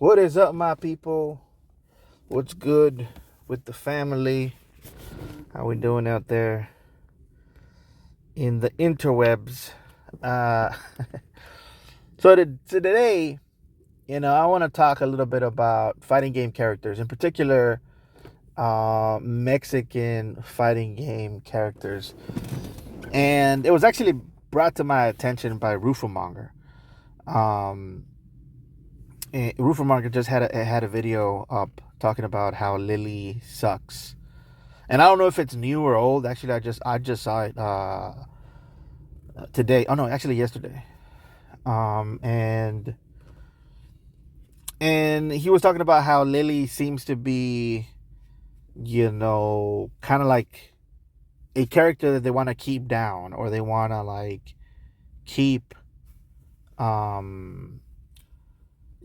What is up, my people? What's good with the family? How we doing out there in the interwebs? Uh, so today, I want to talk a little bit about fighting game characters, in particular, Mexican fighting game characters. And it was actually brought to my attention by Roofamonger. Um, Roofamonger just had a video up talking about how Lily sucks. And I don't know if it's new or old. Actually, I just saw it today. Oh no, actually yesterday. And he was talking about how Lily seems to be, kind of like a character that they want to keep down, or they want to like keep, um,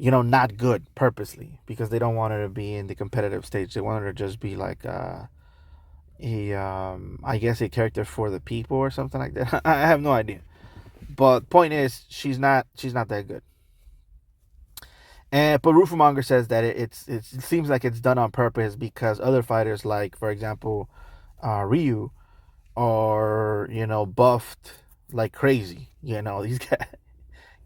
not good purposely, because they don't want her to be in the competitive stage. They want her to just be like I guess a character for the people or something like that. I have no idea. But point is, she's not that good. And but Roofamonger says that it seems like it's done on purpose, because other fighters, like for example, Ryu, are buffed like crazy. These guys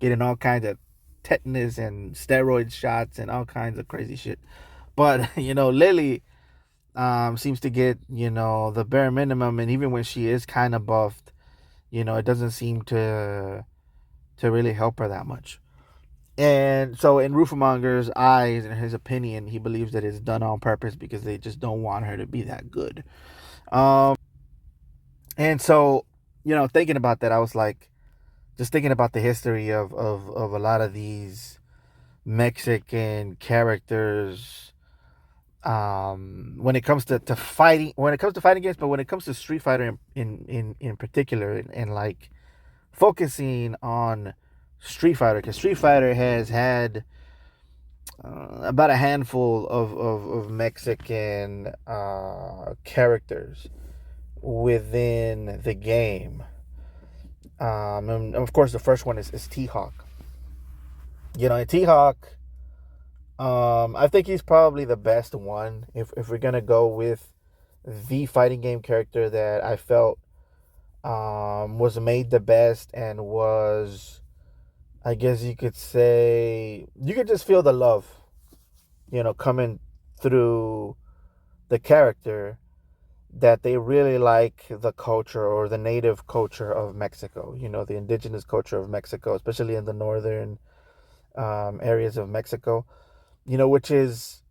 getting all kinds of tetanus and steroid shots and all kinds of crazy shit. But Lily seems to get the bare minimum, and even when she is kind of buffed, it doesn't seem to really help her that much. And so, in Roofamonger's eyes, in his opinion, he believes that it's done on purpose, because they just don't want her to be that good. Um, and so, thinking about that, I was like, just thinking about the history of a lot of these Mexican characters, when it comes to fighting games, but when it comes to Street Fighter in particular, and like focusing on Street Fighter, because Street Fighter has had about a handful of Mexican characters within the game. And of course, the first one is T-Hawk. And T-Hawk, I think he's probably the best one. If we're going to go with the fighting game character that I felt was made the best, and was, I guess you could say, you could just feel the love, coming through the character, that they really like the culture, or the native culture of Mexico, the indigenous culture of Mexico, especially in the northern areas of Mexico, which is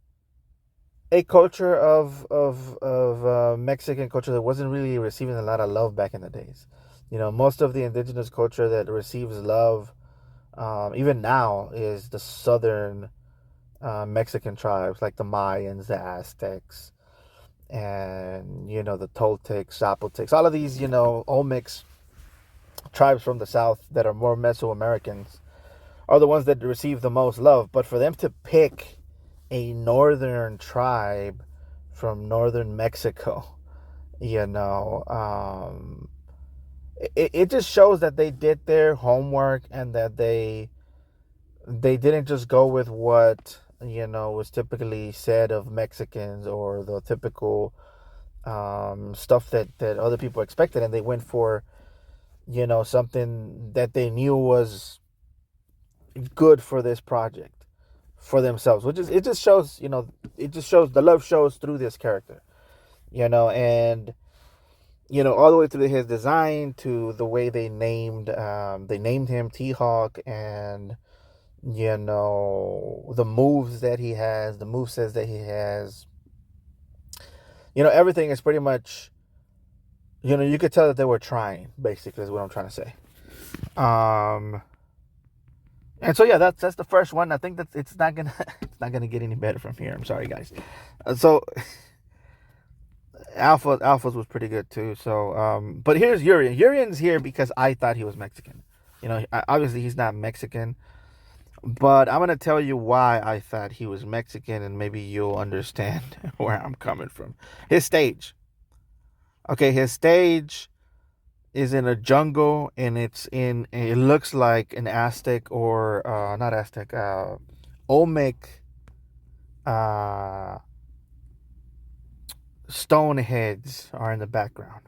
a culture of Mexican culture that wasn't really receiving a lot of love back in the days. Most of the indigenous culture that receives love, even now, is the southern Mexican tribes, like the Mayans, the Aztecs, and the Toltecs, Zapotecs, all of these Olmecs tribes from the south that are more Mesoamericans, are the ones that receive the most love. But for them to pick a northern tribe from northern Mexico, it just shows that they did their homework, and that they didn't just go with what was typically said of Mexicans, or the typical stuff that other people expected, and they went for something that they knew was good for this project, for themselves, which is, it just shows, the love shows through this character, and all the way through his design, to the way they named him T-Hawk, and the moves that he has, the movesets that he has, everything is pretty much, you could tell that they were trying, basically, is what I'm trying to say. And so, yeah, that's the first one. I think that it's not gonna it's not gonna get any better from here. I'm sorry, guys. So Alphas was pretty good too. So, but here's Urien. Urien's here because I thought he was Mexican. Obviously he's not Mexican, but I'm gonna tell you why I thought he was Mexican, and maybe you'll understand where I'm coming from. His stage. Okay, his stage is in a jungle, and it looks like an Aztec, or not Aztec, Olmec uh, stone heads are in the background.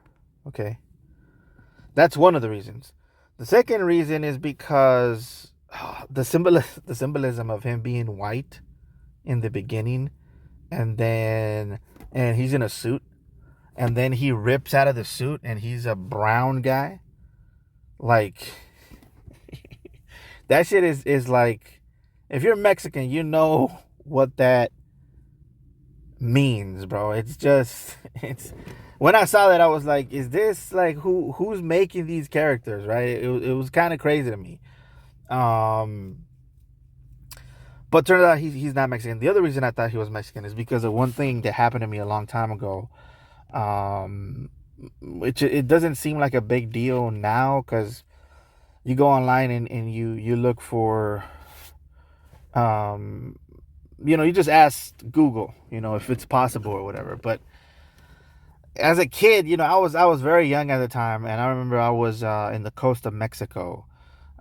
Okay, that's one of the reasons. The second reason is because the symbolism of him being white in the beginning, and then and he's in a suit, and then he rips out of the suit and he's a brown guy. Like that shit is like, if you're Mexican, you know what that means, bro. It's just it's when I saw that I was like, is this like who's making these characters, right? It was kind of crazy to me. Um but turns out he's not Mexican. The other reason I thought he was Mexican is because of one thing that happened to me a long time ago. Um which it doesn't seem like a big deal now, cuz you go online and you look for um you just ask Google, if it's possible or whatever. But as a kid, I was very young at the time, and I remember I was in the coast of Mexico,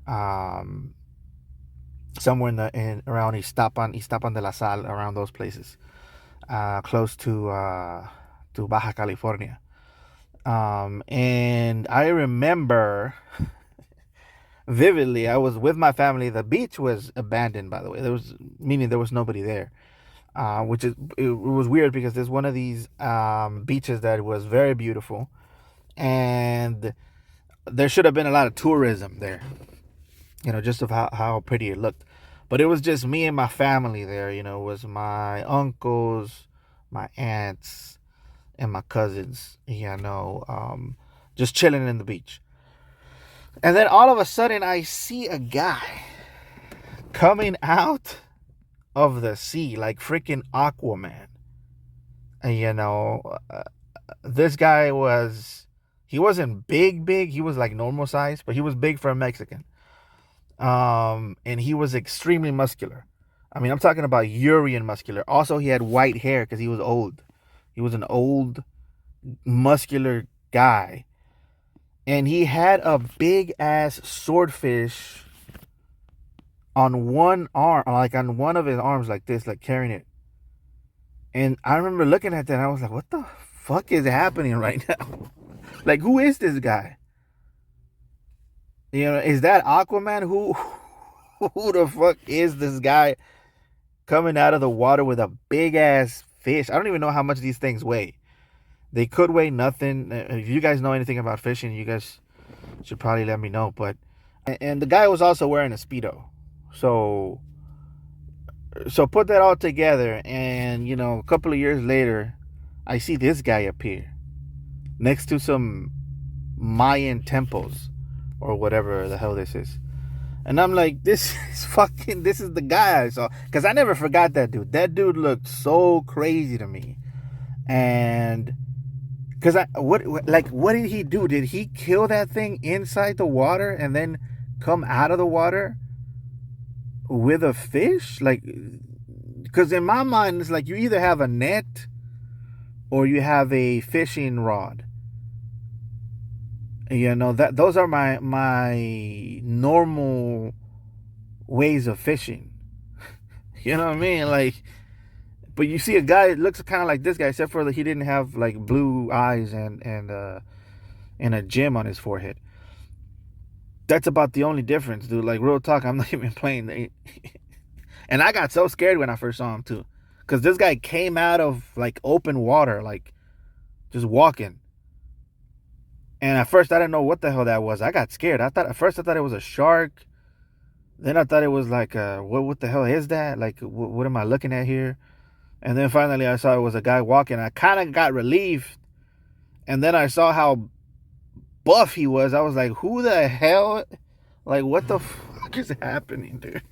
um, somewhere in around Iztapan de la Sal, around those places, close to Baja California. And I remember vividly, I was with my family. The beach was abandoned, by the way. Meaning there was nobody there. Which it was weird because there's one of these beaches that was very beautiful, and there should have been a lot of tourism there, just of how pretty it looked. But it was just me and my family there. It was my uncles, my aunts, and my cousins. Just chilling in the beach. And then all of a sudden, I see a guy coming out of the sea like freaking Aquaman. And, this guy he wasn't big. He was like normal size, but he was big for a Mexican. And he was extremely muscular. I mean, I'm talking about Urian muscular. Also, he had white hair because he was old. He was an old, muscular guy. And he had a big ass swordfish on one arm, like on one of his arms, like this, like carrying it. And I remember looking at that and I was like, what the fuck is happening right now? Like, who is this guy? Is that Aquaman? Who the fuck is this guy coming out of the water with a big ass fish? I don't even know how much these things weigh. They could weigh nothing. If you guys know anything about fishing, you guys should probably let me know. But and the guy was also wearing a Speedo. So put that all together, and a couple of years later, I see this guy appear next to some Mayan temples or whatever the hell this is. And I'm like, this is the guy I saw. Because I never forgot that dude. That dude looked so crazy to me. And because what did he do? Did he kill that thing inside the water and then come out of the water with a fish? Like, because in my mind, it's like you either have a net or you have a fishing rod. That those are my normal ways of fishing. You know what I mean? Like, but you see a guy that looks kind of like this guy, except for that he didn't have like blue eyes and a gem on his forehead. That's about the only difference, dude. Like, real talk, I'm not even playing. And I got so scared when I first saw him too, because this guy came out of like open water, like just walking. And at first, I didn't know what the hell that was. I got scared. At first I thought it was a shark. Then I thought it was like, what the hell is that? Like, what am I looking at here? And then finally, I saw it was a guy walking. I kind of got relieved. And then I saw how buff he was. I was like, who the hell? Like, what the fuck is happening, dude?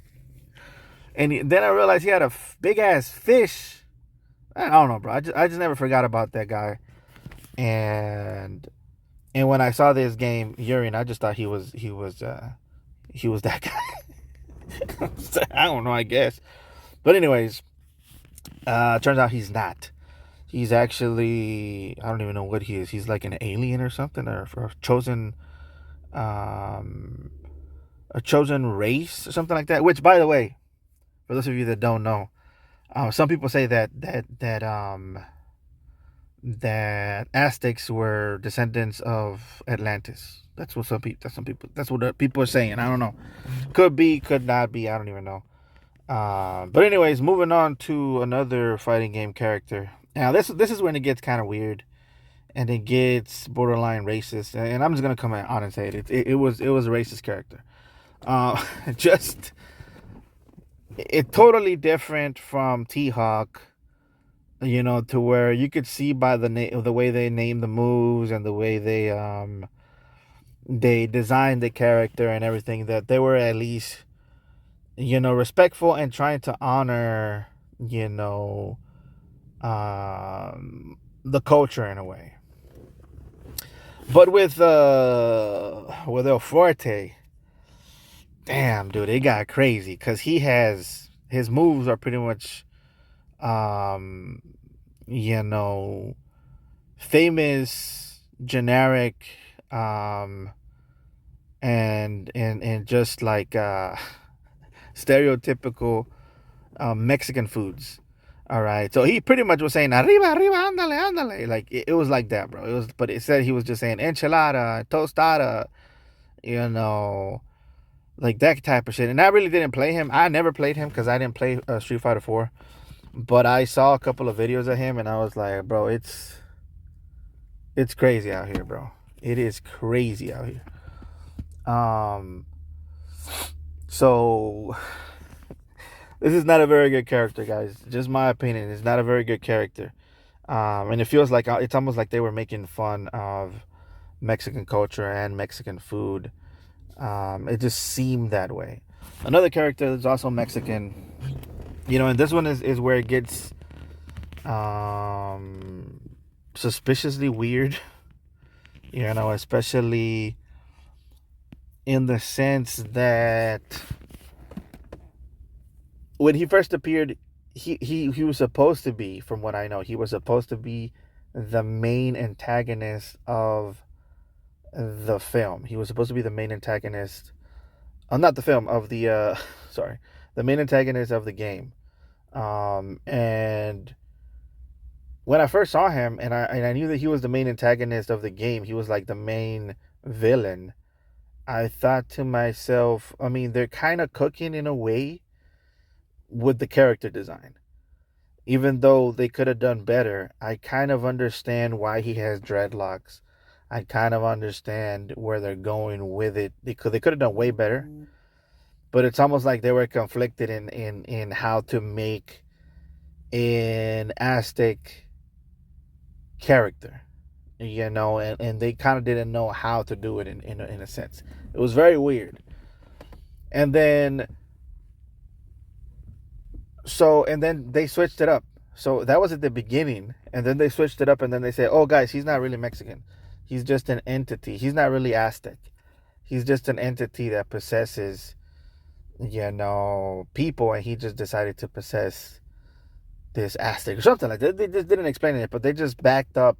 And then I realized he had a big ass fish. I don't know, bro. I just never forgot about that guy. And when I saw this game, Urian, I just thought he was that guy. I don't know, I guess. But anyways, turns out he's not. He's actually, I don't even know what he is. He's like an alien or something, or a chosen race or something like that. Which, by the way, for those of you that don't know, Some people say that Aztecs were descendants of Atlantis. That's what some people. That's what the people are saying. I don't know. Could be, could not be. I don't even know. But anyways, moving on to another fighting game character. Now this is when it gets kind of weird, and it gets borderline racist. And I'm just gonna come on and say it was a racist character. Uh, just it totally different from T-Hawk, to where you could see by the way they name the moves and the way they designed the character and everything, that they were at least, respectful and trying to honor, the culture in a way. But with El Forte, damn dude, it got crazy because his moves are pretty much, um you know famous, generic, um and just like stereotypical Mexican foods. All right, so he pretty much was saying arriba, arriba, andale, andale, like it was like that, bro. But it said he was just saying enchilada, tostada, you know, like that type of shit. And I really didn't play him. I never played him because I didn't play Street Fighter 4. But I saw a couple of videos of him, and I was like, bro, it's crazy out here, bro. It is crazy out here. Um, so this is not a very good character, guys. Just my opinion. It's not a very good character. And it feels like it's almost like they were making fun of Mexican culture and Mexican food. It just seemed that way. Another character is also Mexican, and this one is where it gets suspiciously weird, especially in the sense that when he first appeared, he was supposed to be, from what I know, he was supposed to be the main antagonist of the film. He was supposed to be the main antagonist, not the film, of the sorry, the main antagonist of the game. And when I first saw him, and I knew that he was the main antagonist of the game, he was like the main villain. I thought to myself, I mean, they're kind of cooking in a way with the character design. Even though they could have done better, I kind of understand why he has dreadlocks. I kind of understand where they're going with it. They could have done way better, but it's almost like they were conflicted in how to make an Aztec character, and they kind of didn't know how to do it in a sense. It was very weird. And then they switched it up. So that was at the beginning, and then they switched it up, and then they say, "Oh, guys, he's not really Mexican. He's just an entity. He's not really Aztec. He's just an entity that possesses, people, and he just decided to possess this Aztec or something like that." They just didn't explain it, but they just backed off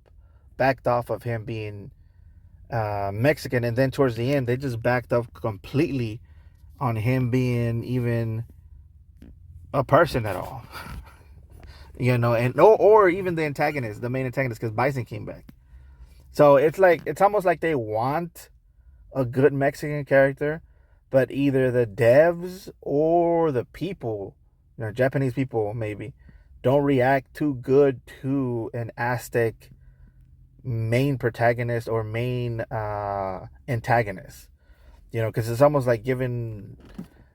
of him being Mexican, and then towards the end, they just backed up completely on him being even a person at all. And or even the antagonist, the main antagonist, because Bison came back. So it's almost like they want a good Mexican character, but either the devs or the people, Japanese people maybe, don't react too good to an Aztec main protagonist or main antagonist. Because it's almost like giving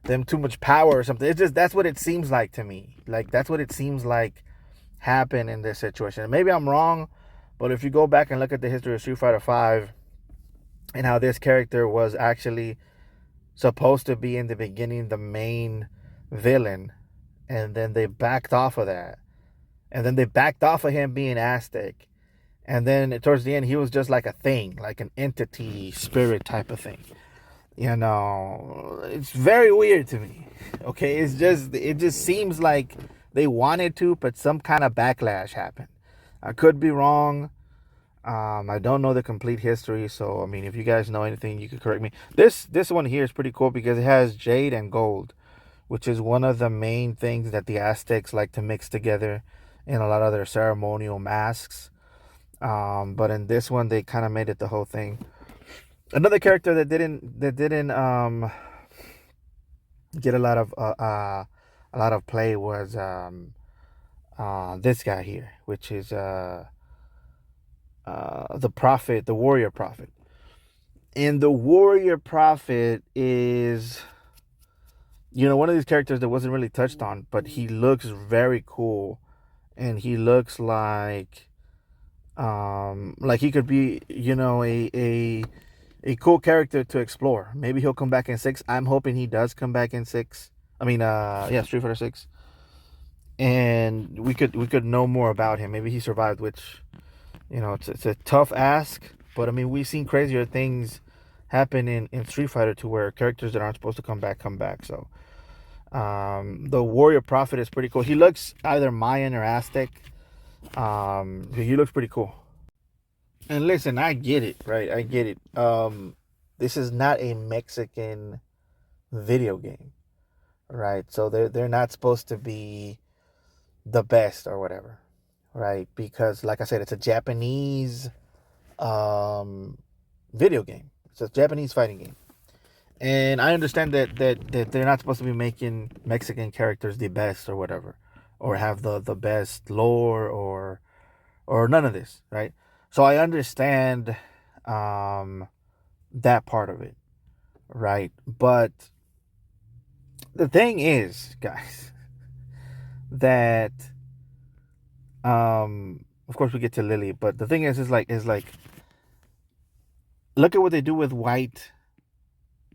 them too much power or something. It's just, that's what it seems like to me. Like, that's what it seems like happened in this situation. Maybe I'm wrong, but if you go back and look at the history of Street Fighter V and how this character was actually supposed to be in the beginning the main villain, and then they backed off of that, and then they backed off of him being Aztec, and then towards the end he was just like a thing, like an entity spirit type of thing. It's very weird to me. Okay, it just seems like they wanted to, but some kind of backlash happened. I could be wrong. I don't know the complete history, so I mean, if you guys know anything, you could correct me. This one here is pretty cool because it has Jade and Gold, which is one of the main things that the Aztecs like to mix together in a lot of their ceremonial masks. But in this one, they kind of made it the whole thing. Another character that didn't get a lot of play was this guy here, which is the prophet, the warrior prophet. And the warrior prophet is, one of these characters that wasn't really touched on, but he looks very cool, and he looks like he could be, a cool character to explore. Maybe he'll come back in 6. I'm hoping he does come back in 6. I mean, yeah, Street Fighter 6, and we could know more about him. Maybe he survived, which, it's a tough ask, but I mean, we've seen crazier things happen in Street Fighter to where characters that aren't supposed to come back come back. So, the warrior prophet is pretty cool. He looks either Mayan or Aztec. He looks pretty cool. And listen, I get it, right? I get it. This is not a Mexican video game, right? So they're not supposed to be the best or whatever, right? Because like I said, it's a Japanese um video game. It's a Japanese fighting game. And I understand that they're not supposed to be making Mexican characters the best or whatever, or have the best lore or none of this, right? So I understand um that part of it, right? But the thing is, guys, that of course we get to Lily, but the thing is like look at what they do with white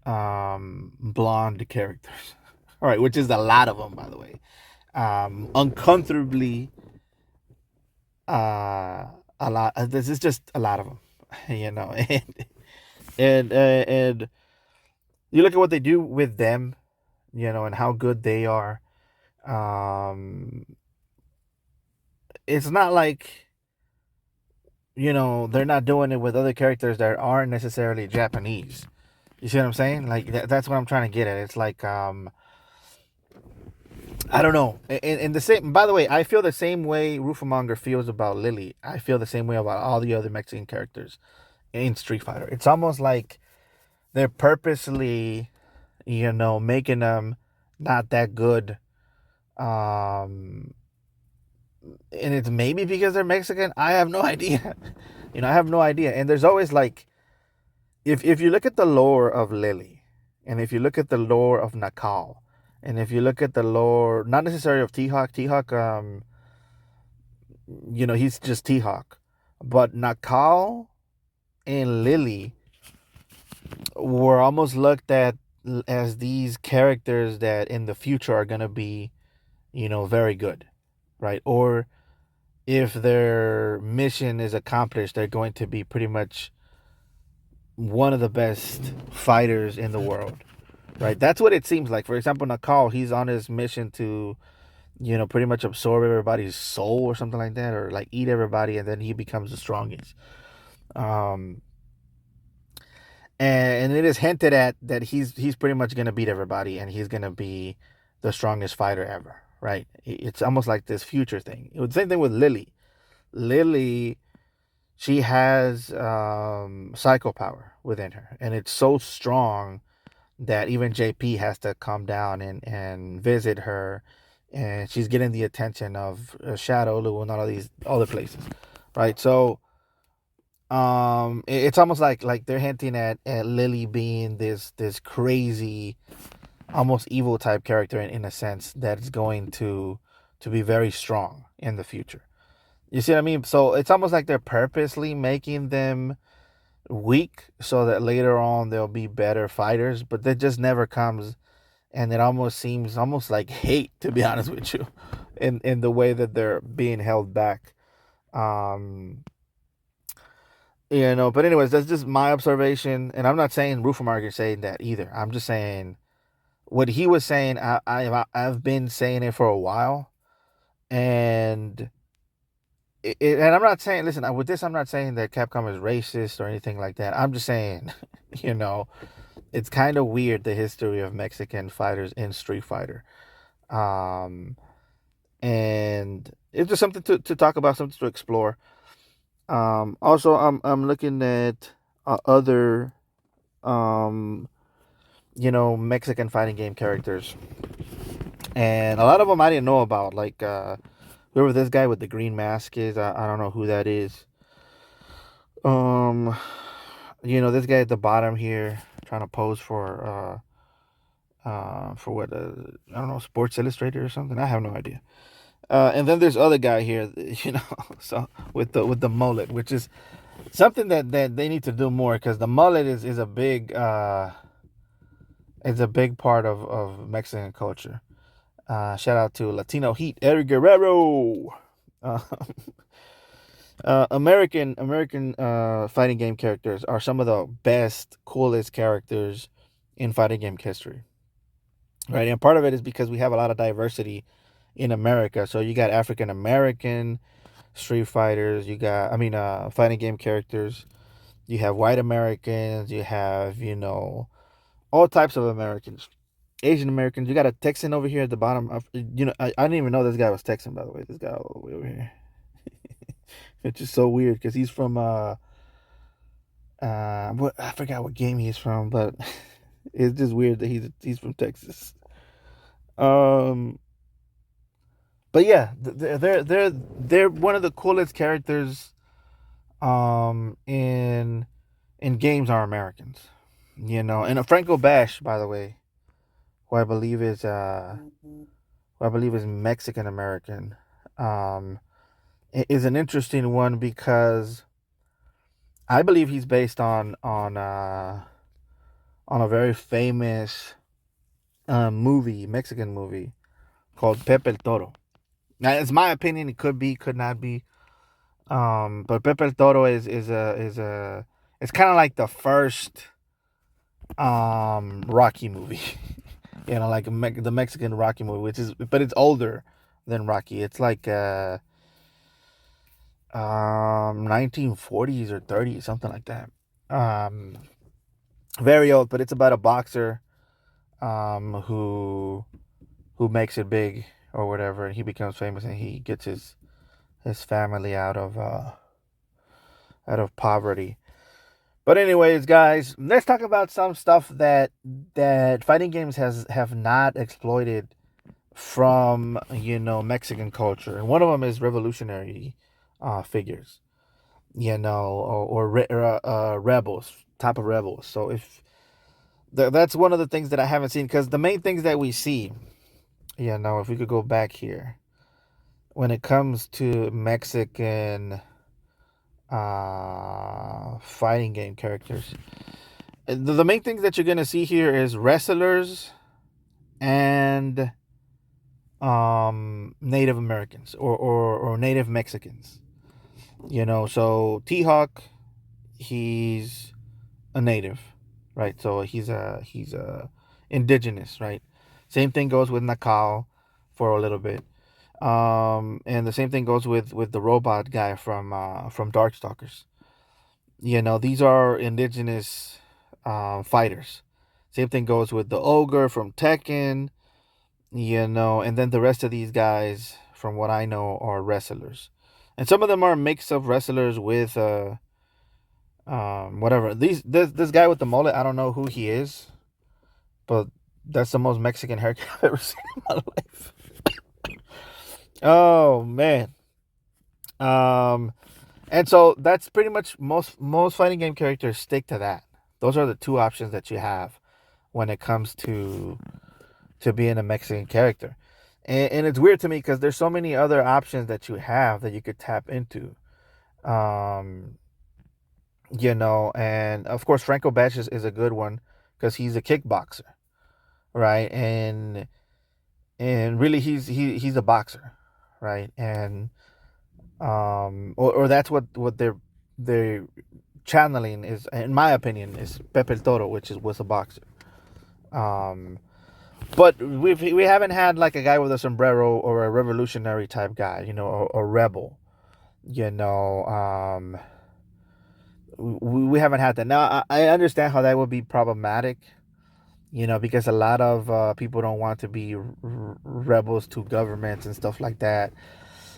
blonde characters. All right, which is a lot of them, by the way. Uncomfortably a lot. This is just a lot of them, and you look at what they do with them, and how good they are. Um, it's not like, they're not doing it with other characters that aren't necessarily Japanese. You see what I'm saying? Like that's what I'm trying to get at. It's like I don't know. And the same. By the way, I feel the same way Rufamonger feels about Lily. I feel the same way about all the other Mexican characters in Street Fighter. It's almost like they're purposely, making them not that good. And it's maybe because they're Mexican. I have no idea. I have no idea. And there's always like, if you look at the lore of Lily, and if you look at the lore of Nakal, and if you look at the lore, not necessarily of T-Hawk, he's just T-Hawk, but Nakal and Lily were almost looked at as these characters that in the future are going to be, very good, right? Or if their mission is accomplished, they're going to be pretty much one of the best fighters in the world, right? That's what it seems like. For example, Nakal, he's on his mission to, pretty much absorb everybody's soul or something like that, or like eat everybody, and then he becomes the strongest. Um, and it is hinted at that he's pretty much gonna beat everybody, and he's gonna be the strongest fighter ever, right? It's almost like this future thing. It was the same thing with Lily. Lily, she has psycho power within her, and it's so strong that even JP has to come down and visit her, and she's getting the attention of Shadow, Lu, and all of these other places, right? So it's almost like they're hinting at Lily being this crazy, almost evil type character in a sense that's going to be very strong in the future. You see what I mean? So it's almost like they're purposely making them weak so that later on they'll be better fighters, but that just never comes, and it almost seems almost like hate, to be honest with you, in the way that they're being held back. Um but anyways, that's just my observation, and I'm not saying Rufamark is saying that either. I'm just saying what he was saying. I've been saying it for a while, and and I'm not saying, listen, with this, I'm not saying that Capcom is racist or anything like that. I'm just saying, you know, it's kind of weird, the history of Mexican fighters in Street Fighter. Um, and it's just something to talk about, something to explore. Also, I'm looking at other um, Mexican fighting game characters, and a lot of them I didn't know about. Like whoever this guy with the green mask is, I don't know who that is. Um, this guy at the bottom here trying to pose for what I don't know, Sports Illustrated or something. I have no idea. And then there's other guy here, so with the mullet, which is something that they need to do more, because the mullet is a big part of Mexican culture. Shout out to Latino Heat, Eddie Guerrero. Uh, American fighting game characters are some of the best, coolest characters in fighting game history, right? And part of it is because we have a lot of diversity in America. So you got African American Street Fighters, you got, fighting game characters. You have white Americans, you have, all types of Americans, Asian Americans. You got a Texan over here at the bottom. I didn't even know this guy was Texan, by the way. This guy all the way over here. It's just so weird because he's from what, I forgot what game he's from, but it's just weird that he's from Texas. Um, but yeah, they're one of the coolest characters in games are Americans. And Franco Bash, by the way, who I believe is Mexican American, um, is an interesting one because I believe he's based on a very famous Mexican movie called Pepe el Toro. Now, it's my opinion. It could be, could not be. But Pepe el Toro is it's kind of like the first Rocky movie. Like the Mexican Rocky movie, but it's older than Rocky. It's like 1940s or 30s, something like that. Um, very old, but it's about a boxer who makes it big or whatever, and he becomes famous, and he gets his family out of poverty. But anyways, guys, let's talk about some stuff that fighting games have not exploited from Mexican culture, and one of them is revolutionary figures, or rebels, type of rebels. So if that's one of the things that I haven't seen, because the main things that we see, if we could go back here, when it comes to Mexican fighting game characters, the main things that you're gonna see here is wrestlers and Native Americans or Native Mexicans. So T-Hawk, he's a native, right? So he's a indigenous, right? Same thing goes with Nakao for a little bit. And the same thing goes with the robot guy from Darkstalkers. These are indigenous fighters. Same thing goes with the ogre from Tekken. And then the rest of these guys, from what I know, are wrestlers, and some of them are a mix of wrestlers with whatever. This guy with the mullet, I don't know who he is, but that's the most Mexican haircut I've ever seen in my life. Oh man. Um, and so that's pretty much most fighting game characters stick to that. Those are the two options that you have when it comes to being a Mexican character. And it's weird to me because there's so many other options that you have that you could tap into. Um, and of course Franco Bash is a good one because he's a kickboxer, right? And really he's a boxer, right? And or that's what they're channeling is, in my opinion, is Pepe el Toro, which was a boxer. Um, but we haven't had like a guy with a sombrero or a revolutionary type guy, or rebel, you know. We haven't had that. Now I understand how that would be problematic, because a lot of people don't want to be rebels to governments and stuff like that.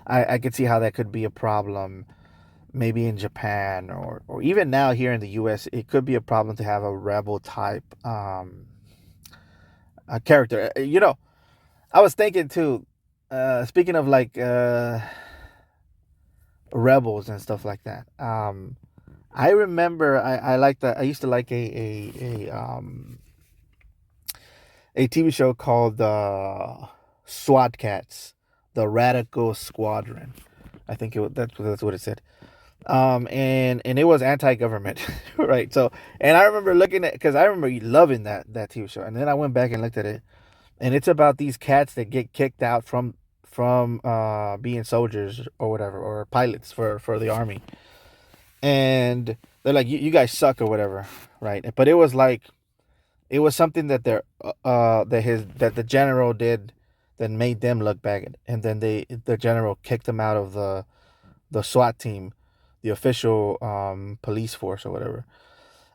I could see how that could be a problem. Maybe in Japan or even now here in the U.S., it could be a problem to have a rebel type a character. I was thinking too. Speaking of like rebels and stuff like that. I remember I liked I used to like a TV show called SWAT Cats, the Radical Squadron. I think that's what it said. And it was anti-government, right? So, and I remember looking at because I remember loving that TV show, and then I went back and looked at it, and it's about these cats that get kicked out from being soldiers or whatever or pilots for the army, and they're like, you guys suck or whatever, right? But it was like it was something that that the general did that made them look bad, and then the general kicked them out of the SWAT team, the official police force or whatever.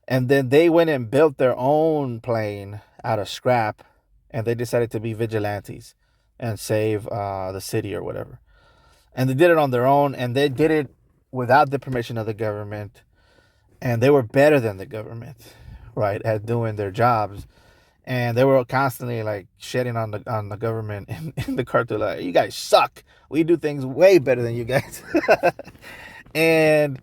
And then they went and built their own plane out of scrap, and they decided to be vigilantes and save the city or whatever. And they did it on their own, and they did it without the permission of the government, and they were better than the government, right, at doing their jobs. And they were constantly like shitting on the government in the cartoon, like, you guys suck. We do things way better than you guys. And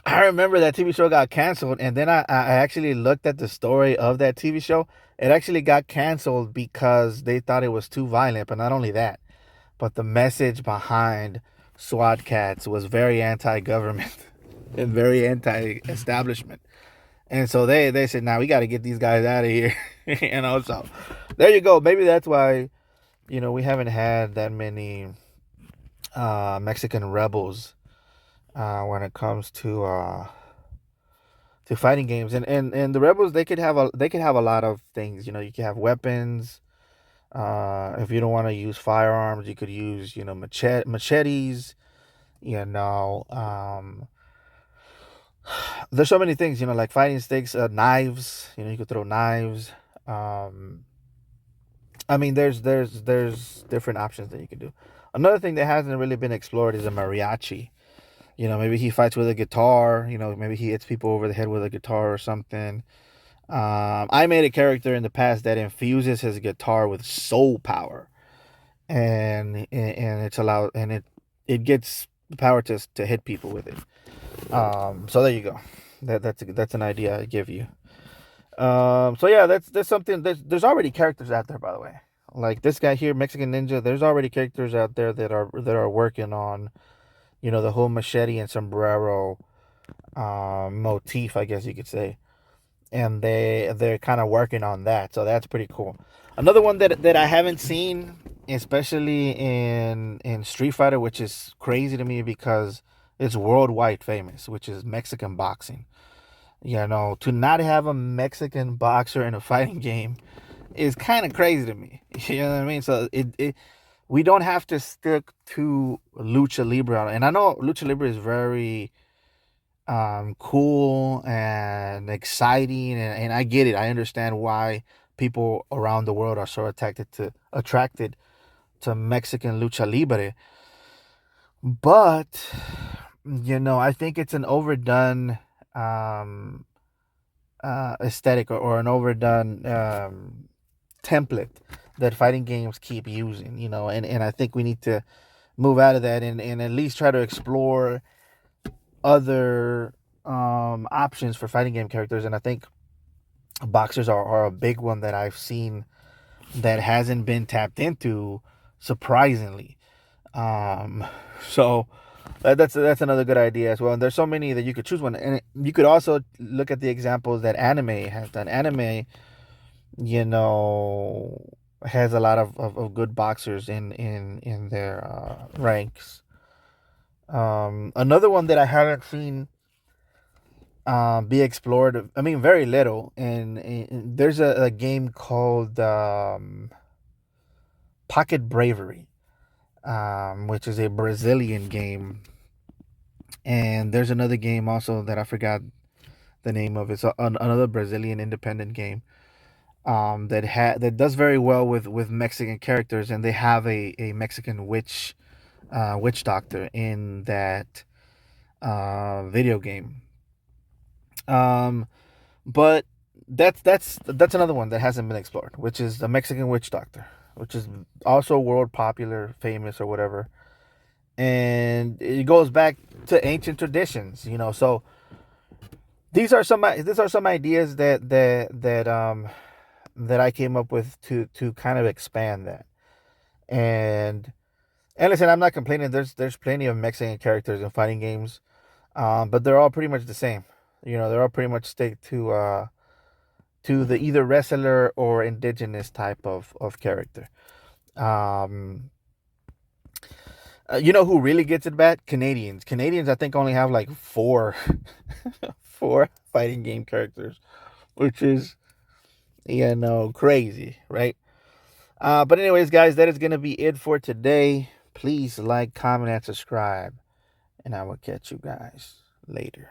I remember that TV show got canceled, and then I actually looked at the story of that TV show. It actually got canceled because they thought it was too violent. But not only that, but the message behind SWAT Cats was very anti-government and very anti-establishment. And so they said, "Now we got to get these guys out of here." So there you go. Maybe that's why we haven't had that many Mexican rebels when it comes to fighting games. And the rebels, they could have a lot of things. You can have weapons. If you don't want to use firearms, you could use machetes. You know, there's so many things. Like fighting sticks, knives. You could throw knives. Um, I mean, there's different options that you can do. Another thing that hasn't really been explored is a mariachi. Maybe he fights with a guitar. Maybe he hits people over the head with a guitar or something. I made a character in the past that infuses his guitar with soul power, and it's allowed, and it gets the power to hit people with it. So there you go. That's an idea I give you. So yeah, that's something. There's already characters out there, by the way. Like this guy here, Mexican Ninja. There's already characters out there that are working on the whole machete and sombrero motif, I guess you could say, and they're kind of working on that, so that's pretty cool. Another one that I haven't seen, especially in Street Fighter, which is crazy to me because it's worldwide famous, which is Mexican boxing. To not have a Mexican boxer in a fighting game is kind of crazy to me. You know what I mean? So it we don't have to stick to lucha libre, and I know lucha libre is very cool and exciting, and I get it. I understand why people around the world are so attracted to Mexican lucha libre. But I think it's an overdone um, aesthetic, or an overdone template that fighting games keep using. And I think we need to move out of that, and at least try to explore other options for fighting game characters. And I think boxers are a big one that I've seen that hasn't been tapped into, surprisingly. Um, so that's another good idea as well. And there's so many that you could choose one, and you could also look at the examples that anime has done. Anime, you know, has a lot of good boxers in their ranks. Another one that I haven't seen be explored. I mean, very little. And there's a game called Pocket Bravery, which is a Brazilian game. And there's another game also that I forgot the name of. It's another Brazilian independent game. that does very well with Mexican characters, and they have a Mexican witch doctor in that video game. Um, but that's another one that hasn't been explored, which is the Mexican witch doctor, which is also world popular, famous or whatever, and it goes back to ancient traditions. So these are some ideas that I came up with to kind of expand that. And and listen, I'm not complaining. There's plenty of Mexican characters in fighting games, but they're all pretty much the same. They're all pretty much stick to the either wrestler or indigenous type of character. Um, you know who really gets it bad? Canadians. Canadians, I think, only have like four, four fighting game characters, which is crazy, right? But anyways, guys, that is gonna be it for today. Please like, comment, and subscribe, and I will catch you guys later.